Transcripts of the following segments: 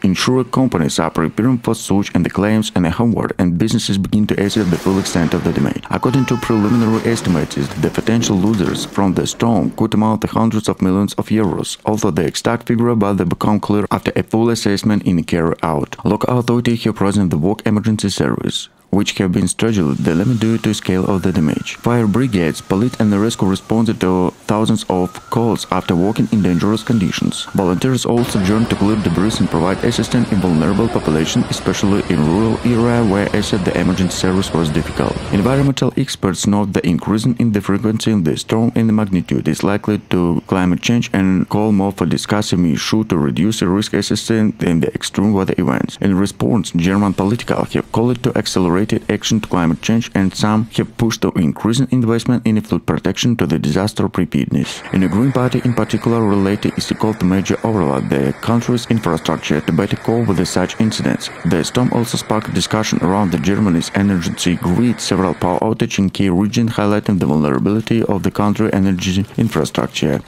Insurance companies are preparing for such and the claims and homeward, and businesses begin to assess the full extent of the damage. According to preliminary estimates, the potential losers from the storm could amount to hundreds of millions of euros, although the exact figure will become clear after a full assessment is carried out. Local authorities have present the work emergency service, which have been scheduled the limit due to scale of the damage. Fire brigades, police and the rescue responded to thousands of calls after working in dangerous conditions. Volunteers also joined to clear debris and provide assistance in vulnerable population, especially in rural areas where access the emergency service was difficult. Environmental experts note the increasing in the frequency of the storm and the magnitude is likely to climate change and call more for discussing the issue to reduce the risk assistance in the extreme weather events. In response, German politicians have called to accelerate action to climate change, and some have pushed to increasing investment in flood protection to the disaster preparedness. In the Green Party in particular related is to call to major overload the country's infrastructure to better cope with such incidents. The storm also sparked discussion around the Germany's energy grid, several power outages in key regions highlighting the vulnerability of the country's energy infrastructure.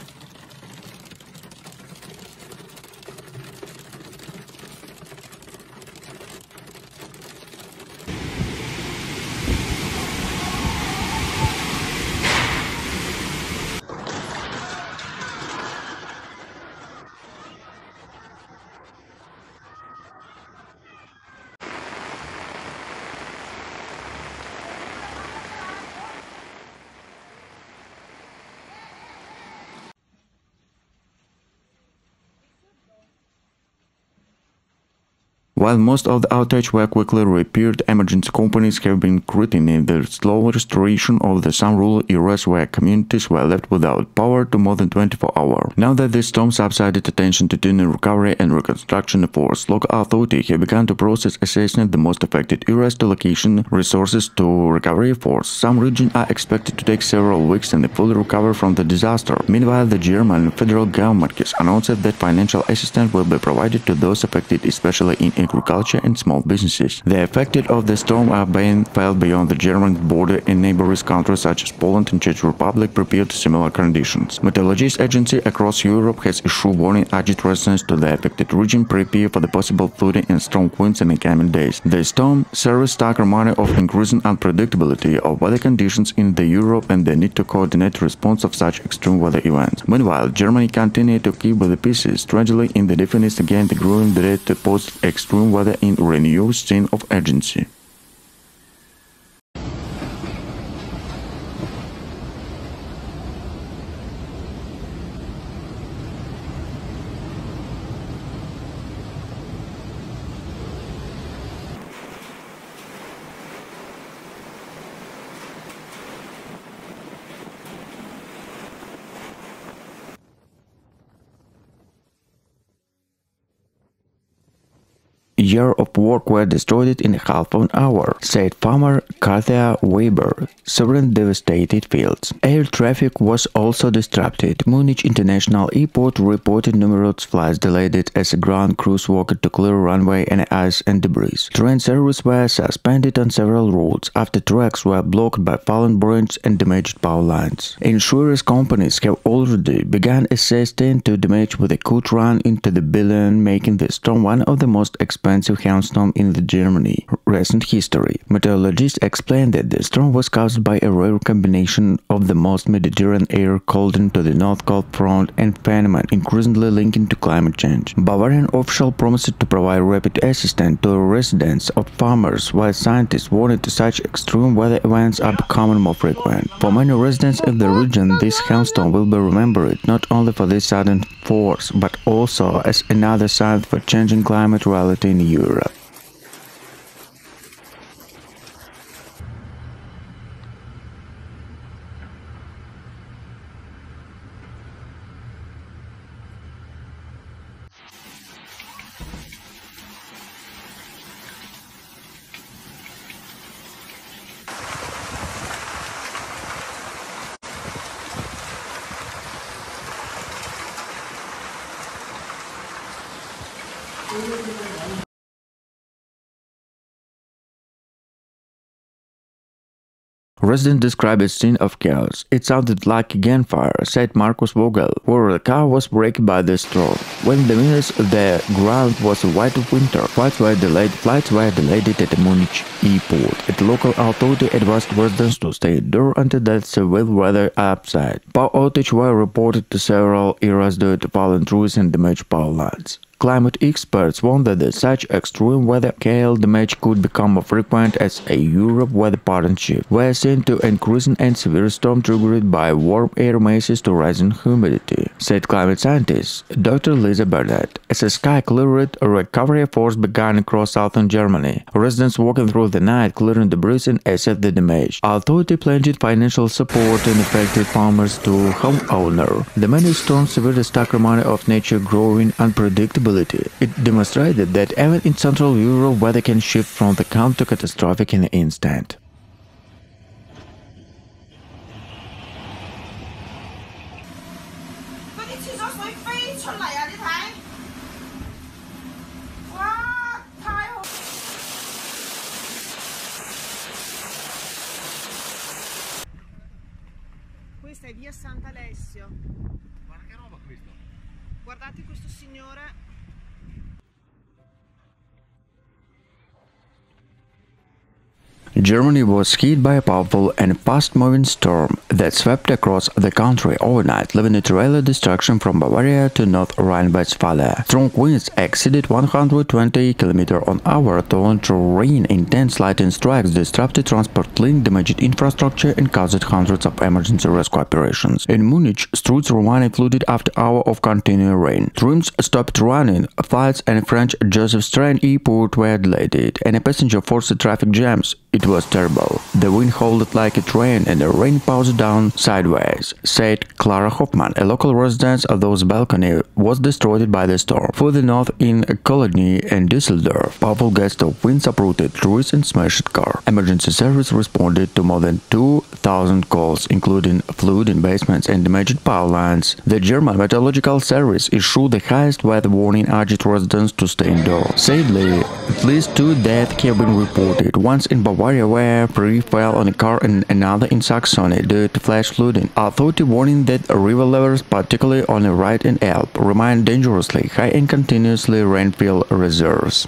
While most of the outages were quickly repaired, emergency companies have been criticizing the slow restoration of some rural areas where communities were left without power to more than 24 hours. Now that the storm subsided, attention to turning recovery and reconstruction efforts. Local authorities have begun to process assessing the most affected areas to location resources to recovery efforts. Some regions are expected to take several weeks and fully recover from the disaster. Meanwhile, the German federal government has announced that financial assistance will be provided to those affected, especially in agriculture and small businesses. The affected of the storm are being felt beyond the German border in neighboring countries such as Poland and Czech Republic prepared to similar conditions. Meteorologists agency across Europe has issued warning urging residents to the affected region prepare for the possible flooding and strong winds in the coming days. The storm serves stark reminder of increasing unpredictability of weather conditions in Europe and the need to coordinate response of such extreme weather events. Meanwhile, Germany continued to keep with the pieces, strategically in the defense against the growing threat to post extreme weather in renewed sense of urgency. Year of work were destroyed in half an hour, said farmer Katja Weber. Several devastated fields. Air traffic was also disrupted. Munich International Airport reported numerous flights delayed as a ground crews worked to clear runway and ice and debris. Train service were suspended on several routes after tracks were blocked by fallen branches and damaged power lines. Insurance companies have already begun assessing to damage with a could run into the billion, making the storm one of the most expensive expensive hailstorm in the Germany recent history. Meteorologists explained that the storm was caused by a rare combination of the most Mediterranean air cold into the North Cold Front and phenomenon increasingly linking to climate change. Bavarian officials promised to provide rapid assistance to residents of farmers, while scientists warned such extreme weather events are becoming more frequent. For many residents of the region, this hailstorm will be remembered not only for this sudden force, but also as another sign for changing climate reality in Europe. Residents described a scene of chaos. It sounded like a gunfire, said Markus Reiter, where the car was wrecked by the storm. When the minutes the ground was white of winter, flights were delayed at the Munich airport. The local authority advised residents to stay indoors until the severe weather subsides. Power outages were reported to several areas due to fallen trees and damaged power lines. Climate experts warned that such extreme weather hail damage could become more frequent as a Europe weather pattern shift. We are seeing to increasing and severe storm triggered by warm air masses to rising humidity, said climate scientist Dr. Lisa Bernard. As the sky cleared, a recovery efforts began across southern Germany. Residents working through the night clearing debris and assess the damage. Authority pledged financial support and affected farmers to homeowners. The many storms severely struck reminder of nature growing unpredictable. It demonstrated that even in Central Europe, weather can shift from the calm to catastrophic in an instant. Questa è via Sant'Alessio. Guarda che roba questo. Guardate questo signore. Germany was hit by a powerful and fast-moving storm that swept across the country overnight, leaving a trailer destruction from Bavaria to North Rhine-Westphalia. Strong winds exceeded 120 km/h, torrential rain, intense lightning strikes disrupted transport link, damaged infrastructure, and caused hundreds of emergency rescue operations. In Munich, streets remained flooded after hours of continuing rain. Trains stopped running, flights and French Joseph Strain Airport were delayed, and a passenger forced traffic jams. It was terrible. The wind howled like a train and the rain poured down sideways, said Clara Hoffman, a local resident of whose balcony was destroyed by the storm. Further north in Cologne and Düsseldorf, powerful gusts of winds uprooted trees and smashed cars. Emergency service responded to more than 2,000 calls, including flood in basements and damaged power lines. The German Meteorological Service issued the highest weather warning, urged residents to stay indoors. Sadly, at least 2 deaths have been reported, once in Bavaria where tree fell on a car and another in Saxony due to flash flooding. Authority warning that river levels, particularly on the right and Alp, remain dangerously high and continuously rainfall reserves.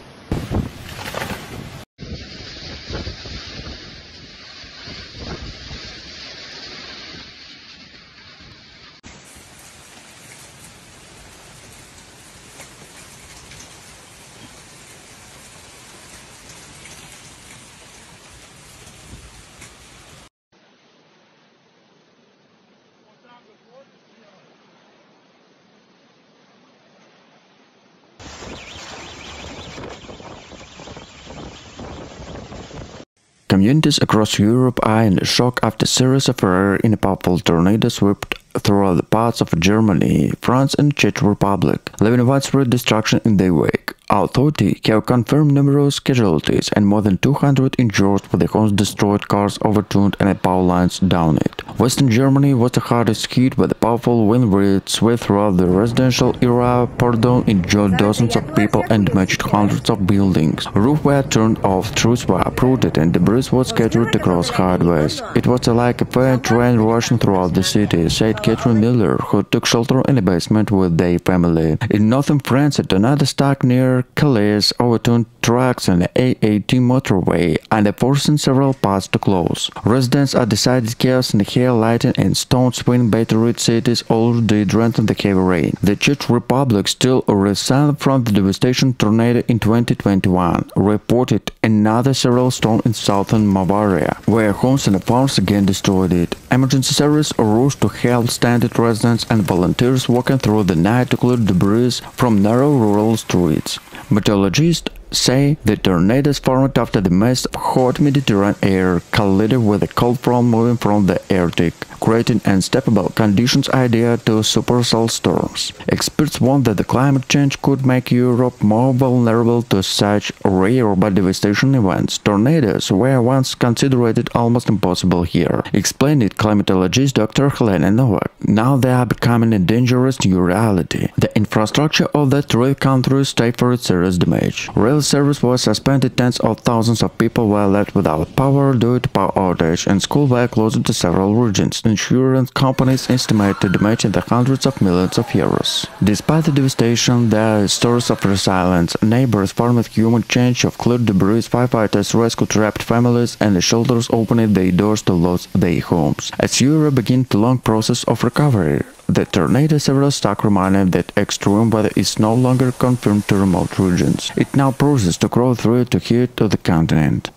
Communities across Europe are in shock after a series of rare and powerful tornadoes swept through the parts of Germany, France and Czech Republic, leaving widespread destruction in their wake. Authorities have confirmed numerous casualties and more than 200 injured, with the homes destroyed, cars overturned and power lines downed. Western Germany was the hardest hit by the powerful wind which swept throughout the residential area, poured down, injured dozens of people and damaged hundreds of buildings. Roofs were turned off, trees were uprooted and debris was scattered across highways. It was like a fire train rushing throughout the city, said Catherine Miller, who took shelter in a basement with their family. In northern France, a tornado struck near Nuremberg, Calais, overturned trucks on the A18 motorway and forcing several paths to close. Residents are decided chaos in the hail, lightning and stones wind battered cities already drenched in the heavy rain. The Czech Republic still resilient from the devastation tornado in 2021, reported another severe storm in southern Bavaria, where homes and farms again destroyed it. Emergency service rushed to help stranded residents and volunteers walking through the night to clear debris from narrow rural streets. Meteorologists say the tornadoes formed after the mist of hot Mediterranean air collided with a cold front moving from the Arctic, creating unstable conditions ideal to supercell storms. Experts warn that the climate change could make Europe more vulnerable to such rare but devastating events. Tornadoes were once considered almost impossible here, explained climatologist Dr. Helena Novak. Now they are becoming a dangerous new reality. The infrastructure of the three countries suffered serious damage. Rail service was suspended, tens of thousands of people were left without power due to power outage, and schools were closed to several regions. Insurance companies estimate the damage in the hundreds of millions of euros. Despite the devastation, there are stories of resilience. Neighbors farmed human change of cleared debris, firefighters rescued trapped families, and the shelters opened their doors to lose their homes. As Europe begins the long process of recovery, the tornado several stuck reminded that extreme weather is no longer confined to remote regions. It now processes to grow through to here to the continent.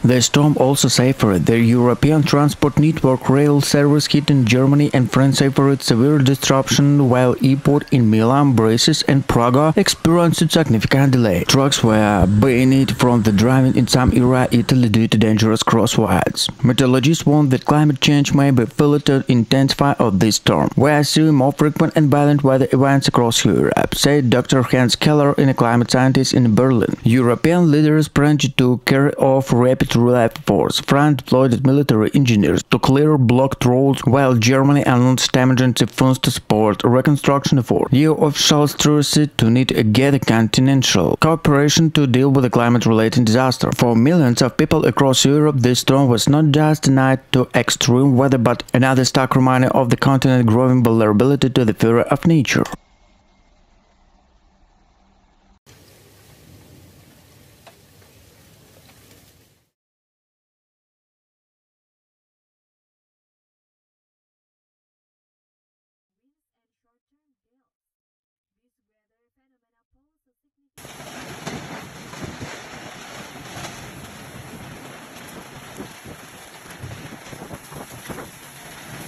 The storm also suffered the European transport network. Rail service hit in Germany and France suffered severe disruption, while airport in Milan, Brussels and Prague experienced significant delay. Trucks were banned from the driving in some area Italy due to dangerous crosswalks. Meteorologists warn that climate change may be felt to intensify of this storm. We are seeing more frequent and violent weather events across Europe, said Dr. Hans Keller, a climate scientist in Berlin. European leaders pledged to carry off rapid relief force. France deployed military engineers to clear blocked roads, while Germany announced emergency funds to support reconstruction efforts. EU officials trusted to need a continental cooperation to deal with the climate-related disaster. For millions of people across Europe, this storm was not just a night to extreme weather, but another stark reminder of the continent's growing vulnerability to the fury of nature.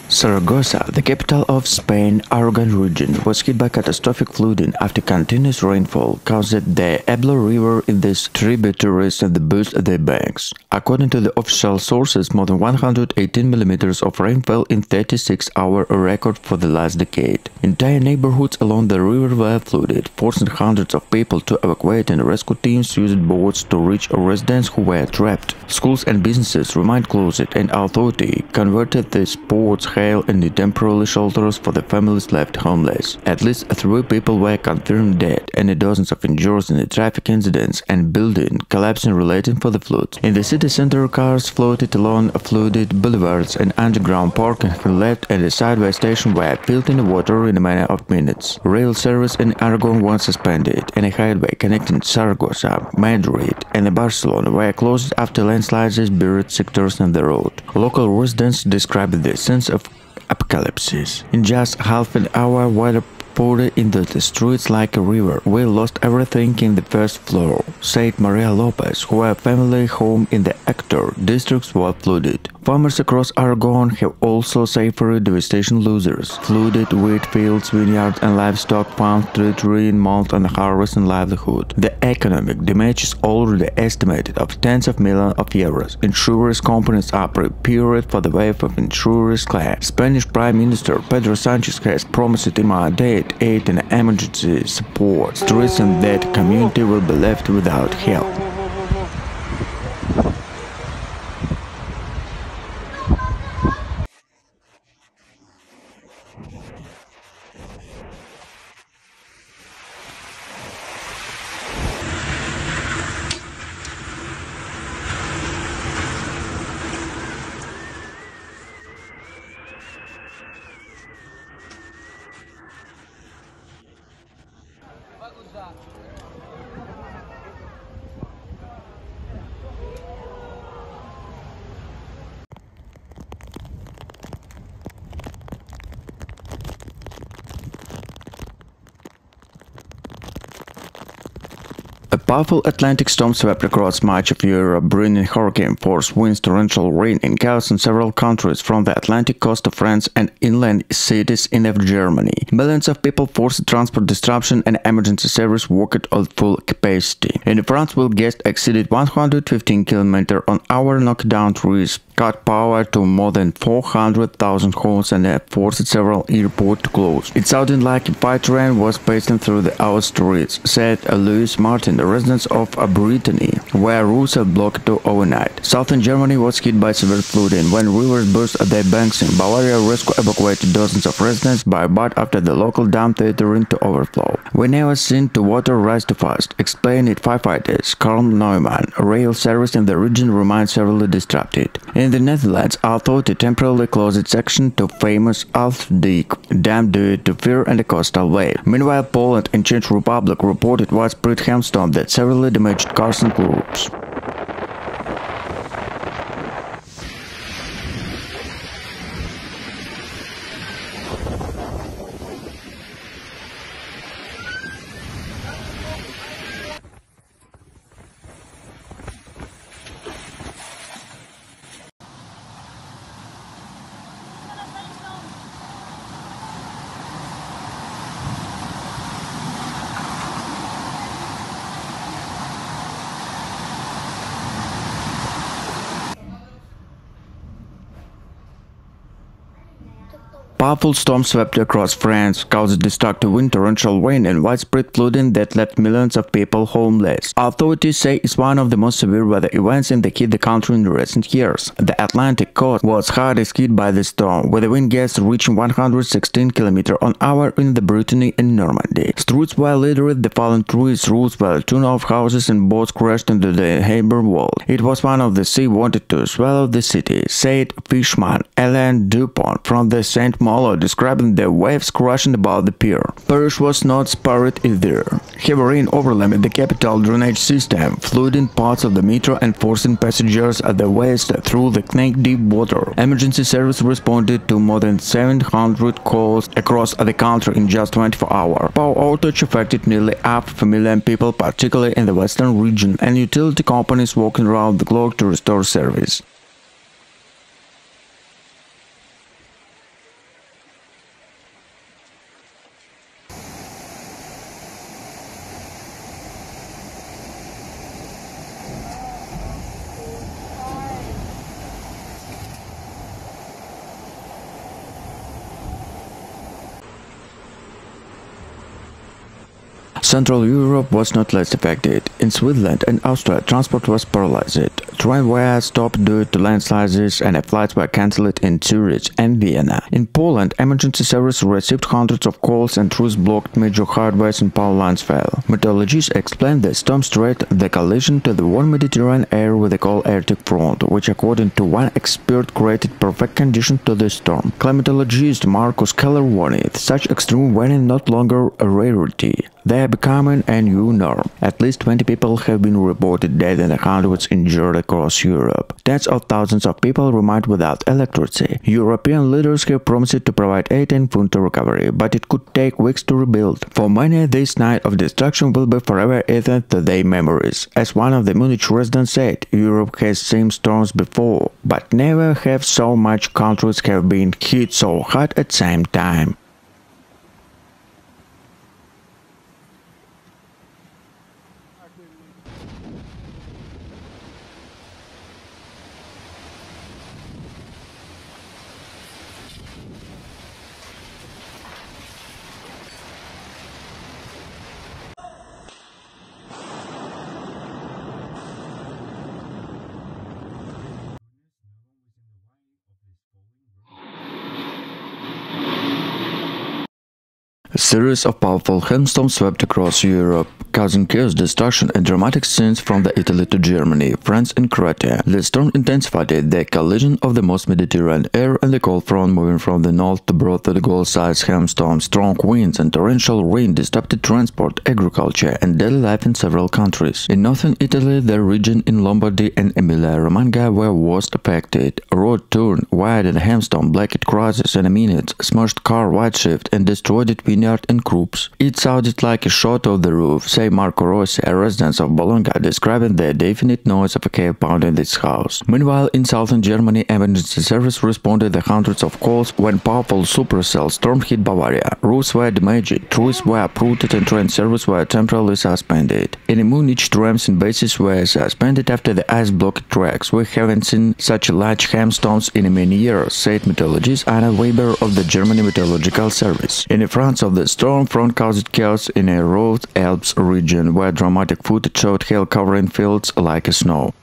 Zaragoza, the capital of Spain, Aragon region, was hit by catastrophic flooding after continuous rainfall caused the Ebro River in these tributaries and burst their banks. According to the official sources, more than 118 millimeters of rainfall in 36-hour, a record for the last decade. Entire neighborhoods along the river were flooded, forcing hundreds of people to evacuate, and rescue teams used boats to reach residents who were trapped. Schools and businesses remained closed, and authorities converted the sports, hail and temporary shelters for the families left homeless. At least 3 people were confirmed dead, and dozens of injured in the traffic incidents and building collapsing related for the floods. In the city center, cars floated along flooded boulevards, and underground parking left and the sideway station were filled in water in a matter of minutes. Rail service in Aragon was suspended, and a highway connecting Zaragoza, Madrid and Barcelona were closed after landslides buried sectors on the road. Local residents described the sense of apocalypse. In just half an hour, water poured into the streets like a river. We lost everything in the first floor, said Maria Lopez, whose family home in the Actor districts was flooded. Farmers across Aragon have also suffered devastation losers. Flooded wheat fields, vineyards and livestock farms threatening malt and harvest and livelihood. The economic damage is already estimated of tens of millions of euros. Insurance companies are prepared for the wave of insurance claims. Spanish Prime Minister Pedro Sanchez has promised immediate aid and emergency support, stressing that community will be left without help. powerful Atlantic storm swept across much of Europe, bringing hurricane-force winds, torrential rain, and chaos in several countries, from the Atlantic coast of France and inland cities in Germany. Millions of people forced transport disruption and emergency service worked at full capacity. In France, wind gusts exceeded 115 km/h, knocked down trees, cut power to more than 400,000 homes, and forced several airports to close. It sounded like a fire train was passing through the our streets, said Louis Martin, the resident of Brittany, where roads are blocked overnight. Southern Germany was hit by severe flooding when rivers burst at their banks. In Bavaria, rescue evacuated dozens of residents by boat after the local dam threatened to overflow. "We never seen the water rise too fast," explained it firefighters Karl Neumann. Rail service in the region remains severely disrupted. In the Netherlands, authority temporarily closed its section to famous Afdijk dam due to fear and a coastal wave. Meanwhile, Poland and Czech Republic reported widespread hailstorm that severely damaged cars and crops. Powerful storms swept across France, caused destructive wind, torrential rain, and widespread flooding that left millions of people homeless. Authorities say it's one of the most severe weather events in the country in recent years. The Atlantic coast was hardest hit by the storm, with the wind gusts reaching 116 km/h in the Brittany and Normandy. Streets were littered, the fallen trees, roofs were torn off, houses and boats crashed into the harbor wall. It was one of the sea wanted to swallow the city, said fisherman Alain Dupont from the St. describing the waves crashing about the pier. Paris was not spared either. Heavy rain overwhelmed the capital drainage system, flooding parts of the metro and forcing passengers at the west through the knee-deep water. Emergency service responded to more than 700 calls across the country in just 24 hours. Power outage affected nearly 500,000 people, particularly in the western region, and utility companies working around the clock to restore service. Central Europe was not less affected. In Switzerland and Austria, transport was paralyzed. Trains were stopped due to landslides and flights were cancelled in Zurich and Vienna. In Poland, emergency service received hundreds of calls and trees blocked major highways and power lines fell. Meteorologists explained the storm threat the collision to the warm Mediterranean air with a cold Arctic front, which according to one expert created perfect conditions to the storm. Climatologist Markus Reiter warned, such extreme weather no longer a rarity. They are becoming a new norm. At least 20 people have been reported dead and hundreds injured across Europe. Tens of thousands of people remain without electricity. European leaders have promised to provide aid and food to recovery, but it could take weeks to rebuild. For many, this night of destruction will be forever etched to their memories. As one of the Munich residents said, Europe has seen storms before, but never have so much countries have been hit so hard at the same time. A series of powerful hailstorms swept across Europe, causing chaos, destruction, and dramatic scenes from Italy to Germany, France, and Croatia. The storm intensified the collision of the most Mediterranean air and the cold front moving from the north to brought the goal-sized hailstorms. Strong winds and torrential rain disrupted transport, agriculture, and daily life in several countries. In northern Italy, the region in Lombardy and Emilia-Romagna were worst affected. A road turned wide and a hailstorm blanked crosses in a minute, smashed car wide shift, and destroyed vineyard wet and croups. It sounded like a shot of the roof, say Markus Reiter, a resident of Bologna, describing the definite noise of a hail pound in this house. Meanwhile, in southern Germany, emergency service responded to hundreds of calls when powerful supercell storm hit Bavaria. Roofs were damaged, trees were uprooted, and train service were temporarily suspended. In Munich, trams and buses were suspended after the ice blocked tracks. We haven't seen such large hailstones in many years, said meteorologist Anna Weber of the German Meteorological Service. In France of the storm front caused chaos in a Rhode Alps region, where dramatic footage showed hail covering fields like snow.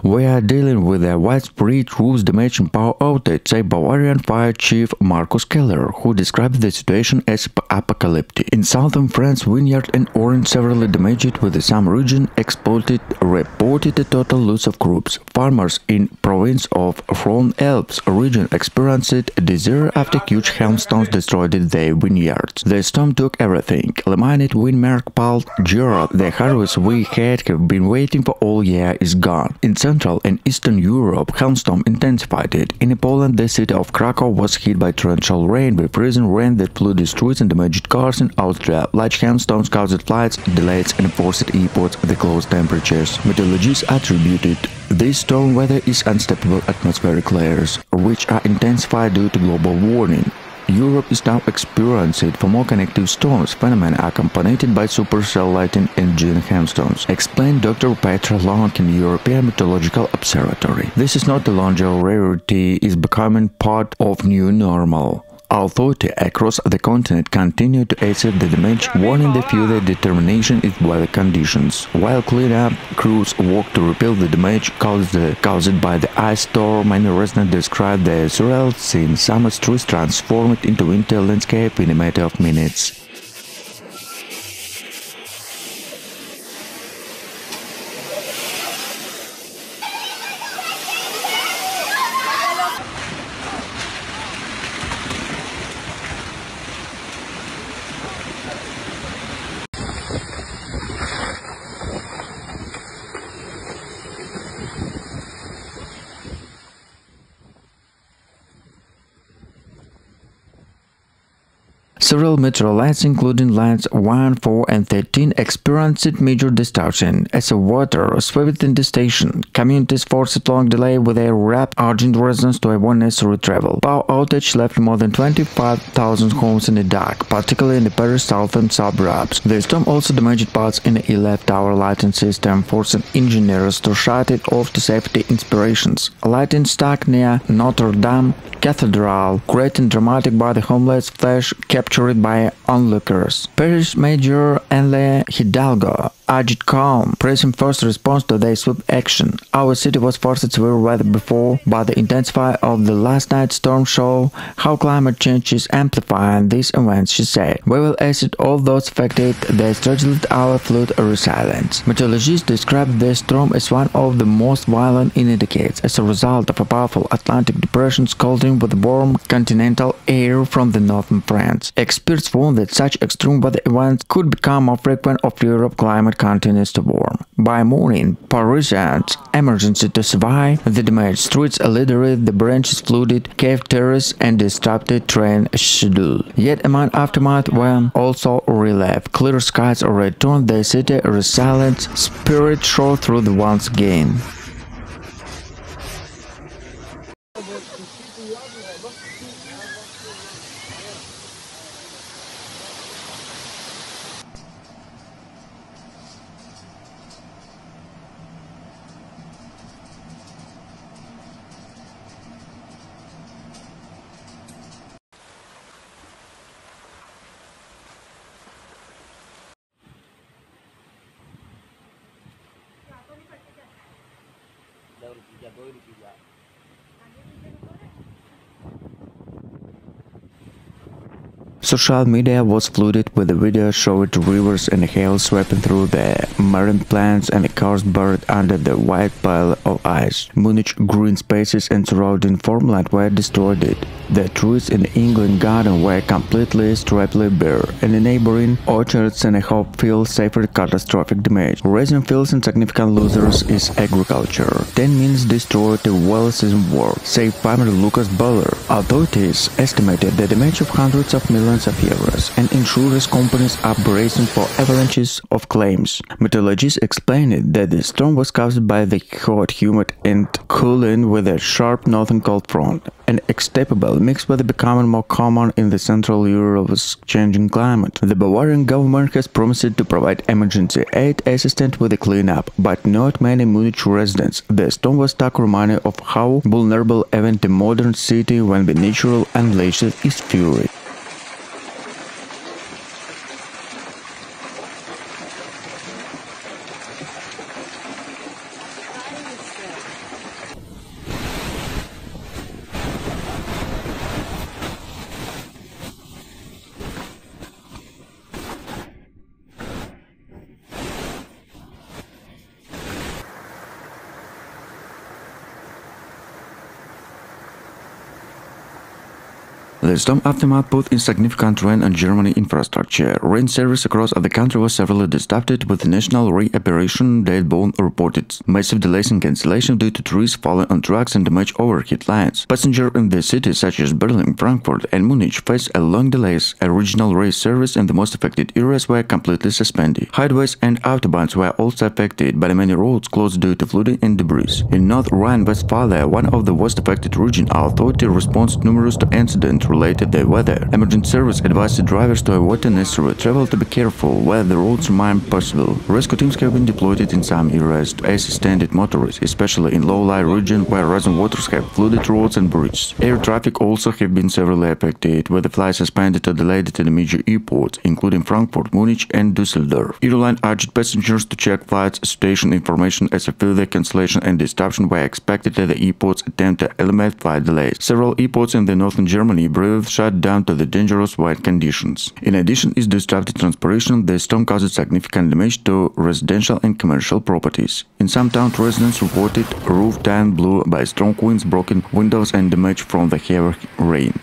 We are dealing with a widespread roof damage and power outage, said Bavarian Fire Chief Markus Keller, who described the situation as apocalyptic. In southern France, vineyard and orange severely damaged, with some region reported a total loss of crops. Farmers in province of Rhode Alps region experienced a disaster after huge hailstones destroyed their vineyards. The storm took everything. Laminate Windmark Palt Gerard, the harvest we have been waiting for all year, is gone. In Central and Eastern Europe, hailstorm intensified. In Poland, the city of Krakow was hit by torrential rain, with freezing rain that flooded streets and damaged cars. In Austria, large hailstones caused flights, delays, and forced airports at the close temperatures. Meteorologists attributed this storm weather is unstable atmospheric layers, which are intensified due to global warming. Europe is now experiencing for more connective storms, phenomena accompanied by supercell lightning and giant hailstones, explained Dr. Petra Long in the European Meteorological Observatory. This is not a longer rarity, is becoming part of new normal. Authorities across the continent continue to assess the damage, warning the future determination is weather conditions, while cleanup crews work to repair the damage caused by the ice storm. Many residents describe the surreal scene. Summer streets transformed into winter landscape in a matter of minutes. Several meteorologists, including lines 1, 4, and 13, experienced major distortion as the water swept in the station. Communities forced long delay with a rapid urgent residents to avoid necessary travel. Power outage left more than 25,000 homes in the dark, particularly in the Paris southern suburbs. The storm also damaged parts in the ELF tower lighting system, forcing engineers to shut it off to safety inspirations. Lighting stuck near Notre Dame Cathedral, creating dramatic by the homeless flash captured by onlookers. Paris Mayor Anne Hidalgo urged calm, praising first response to the swift action. Our city was forced to severe weather before, but the intensity of the last night's storm show how climate change is amplifying these events, she said. We will assist all those affected. They strengthened our flood resilience. Meteorologists described the storm as one of the most violent in decades, as a result of a powerful Atlantic depression scalding with warm continental air from the northern France. Experts warn that such extreme weather events could become more frequent if Europe's climate continues to warm. By morning, Parisians emergency to survive the damaged streets, literally the branches flooded, cave terrace, and disrupted train schedule. Yet a month aftermath when also relief, clear skies returned, the city resilient spirit shone through the once again. social media was flooded with the videos showing rivers and hail sweeping through the marine plants and the cars buried under the white pile of ice. Munich green spaces and surrounding farmland were destroyed. The trees in the England garden were completely stripped bare, and the neighboring orchards and hope fields suffered catastrophic damage. Raising fields and significant losers is agriculture. 10 minutes destroyed the well-seasoned work, said farmer Lucas Buller. Authorities estimated the damage of hundreds of millions of euros, and insurance companies are bracing for avalanches of claims. Meteorologists explained that the storm was caused by the hot, humid, and cooling with a sharp northern cold front, an extapable mixed with becoming more common in the Central Europe's changing climate. The Bavarian government has promised to provide emergency aid assistance with the cleanup, but not many Munich residents. The storm was stark reminder of how vulnerable even the modern city when the natural unleashed its fury. The storm aftermath put in significant strain on Germany infrastructure. Rail service across the country was severely disrupted, with the national rail operation Bone reported massive delays and cancellation due to trees falling on tracks and damaged overhead lines. Passengers in the cities such as Berlin, Frankfurt and Munich faced long delays. A regional rail service in the most affected areas were completely suspended. Highways and autobahns were also affected, but many roads closed due to flooding and debris. In North Rhine-Westphalia, one of the worst affected regions, authorities responded numerous to incidents related to the weather. Emergency service advised the drivers to avoid unnecessary travel, to be careful where the roads remain possible. Rescue teams have been deployed in some areas to assist stranded motorists, especially in low-lying regions where rising waters have flooded roads and bridges. Air traffic also have been severely affected, with the flights suspended or delayed at the major airports, including Frankfurt, Munich and Düsseldorf. Airline urged passengers to check flight situation information as a further cancellation and disruption were expected at the airports attempt to eliminate flight delays. Several airports in the northern Germany shut down to the dangerous wet conditions. In addition, its disrupted transportation, the storm caused significant damage to residential and commercial properties. In some towns, residents reported roof tine blew by strong winds, broken windows and damage from the heavy rain.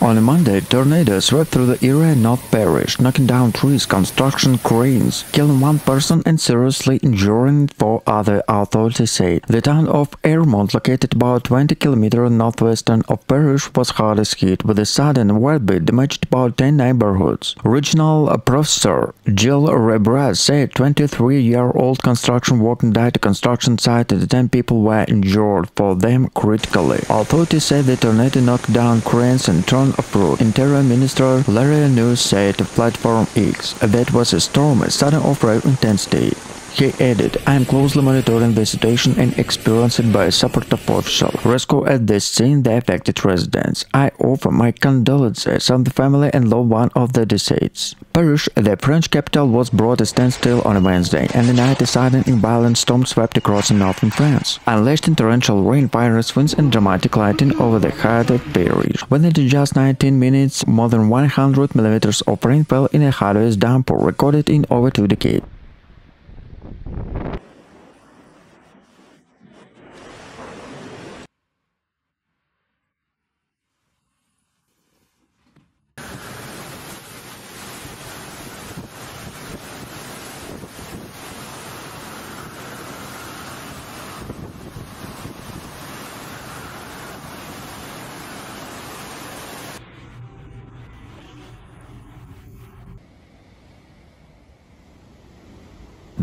On a Monday, tornadoes swept through the area in North Paris, knocking down trees, construction cranes, killing one person and seriously injuring 4 others, authorities say. The town of Airmont, located about 20 km northwestern of Paris, was hardest hit, with a sudden whirlwind damaged about 10 neighborhoods. Regional professor Gilles Rebras said 23-year-old construction worker died at a construction site and 10 people were injured, for them critically. Authorities said the tornado knocked down cranes and turned off-road. Interior Minister Larry News said to Platform X that was a storm sudden of rare intensity. He added, "I am closely monitoring the situation and experienced by a supportive official. Rescue at the scene the affected residents. I offer my condolences on the family and loved one of the deceased." Paris, the French capital, was brought to standstill on a Wednesday, and the night a sudden and violent storm swept across northern France, unleashed in torrential rain, furious winds and dramatic lightning over the heart of Paris. Within just 19 minutes, more than 100 millimeters of rain fell in a hardest downpour recorded in over 2 decades.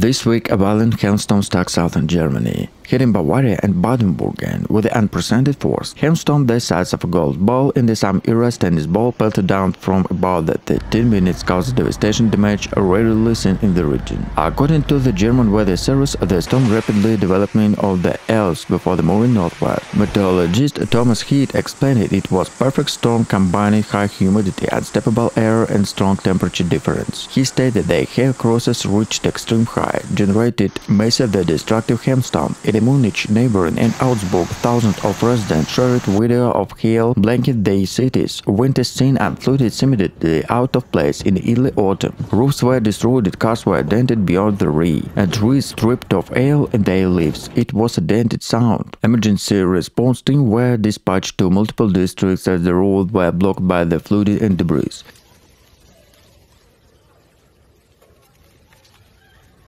This week, a violent hailstorm struck southern Germany, hitting Bavaria and Baden-Württemberg with unprecedented force. Hailstorm the size of a golf ball in the some era's tennis ball pelted down from about 13 minutes caused devastation damage rarely seen in the region. According to the German weather service, the storm rapidly developing of the Alps before the moving northward. Meteorologist Thomas Heat explained it was perfect storm combining high humidity, unstable air and strong temperature difference. He stated the hail crosses reached extreme high, generated massive destructive hailstorm. In Munich, neighboring and Augsburg, thousands of residents shared video of hail blanket their cities. Winter scene and flooded immediately out of place in early autumn. Roofs were destroyed, cars were dented beyond the reach, and trees stripped of hail and their leaves. It was a dented sound. Emergency response teams were dispatched to multiple districts as the roads were blocked by the flooding and debris.